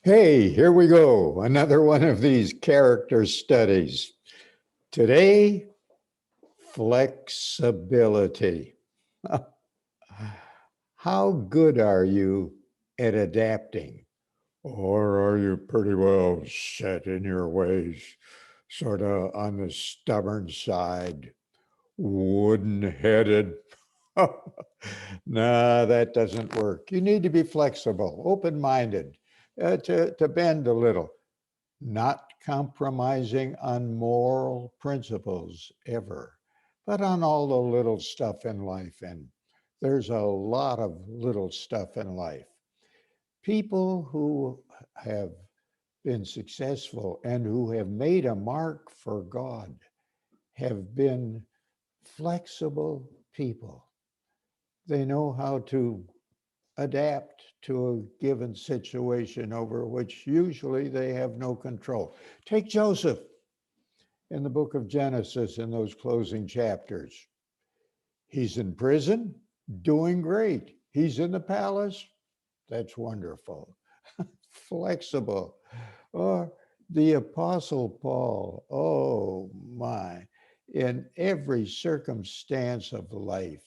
Hey, here we go. Another one of these character studies. Today, flexibility. How good are you at adapting? Or are you pretty well set in your ways, sort of on the stubborn side, wooden headed? Nah, that doesn't work. You need to be flexible, open minded, to bend a little, not compromising on moral principles ever, but on all the little stuff in life. And there's a lot of little stuff in life. People who have been successful and who have made a mark for God have been flexible people. They know how to adapt to a given situation over which usually they have no control. Take Joseph in the book of Genesis in those closing chapters. He's in prison, doing great. He's in the palace. That's wonderful. Flexible. Or the Apostle Paul, oh my, in every circumstance of life.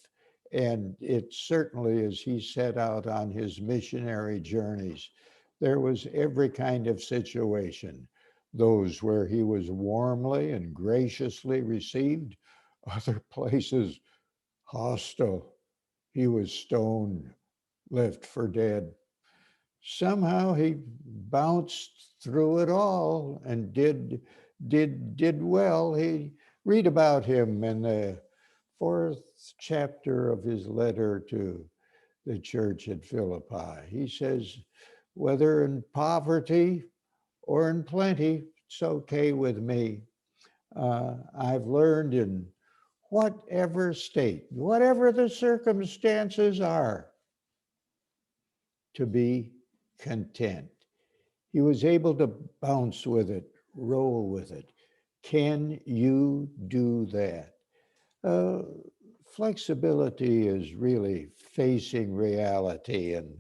And it certainly, as he set out on his missionary journeys, there was every kind of situation. Those where he was warmly and graciously received, other places hostile. He was stoned, left for dead. Somehow he bounced through it all and did well. He read about him in the fourth chapter of his letter to the church at Philippi. He says, whether in poverty or in plenty, it's okay with me. I've learned in whatever state, whatever the circumstances are, to be content. He was able to bounce with it, roll with it. Can you do that? Uh, Flexibility is really facing reality and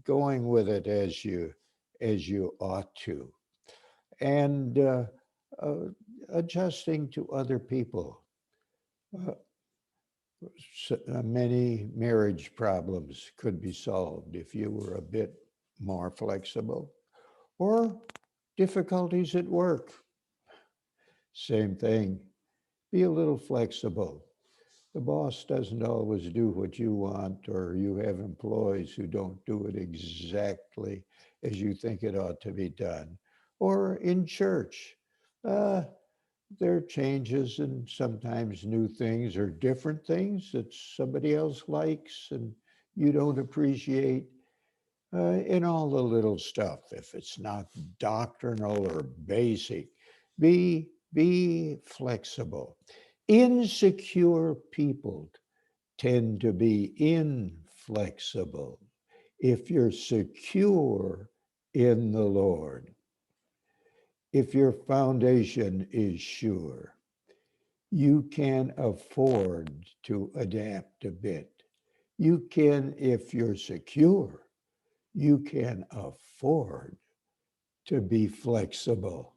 going with it as you ought to, and uh, adjusting to other people. Uh, Many marriage problems could be solved if you were a bit more flexible, or difficulties at work. Same thing. Be a little flexible. The boss doesn't always do what you want, or you have employees who don't do it exactly as you think it ought to be done. Or in church, uh, there are changes and sometimes new things or different things that somebody else likes and you don't appreciate. In all the little stuff, if it's not doctrinal or basic, be flexible. Insecure people tend to be inflexible. If you're secure in the Lord, if your foundation is sure, you can afford to adapt a bit. You can, if you're secure, you can afford to be flexible.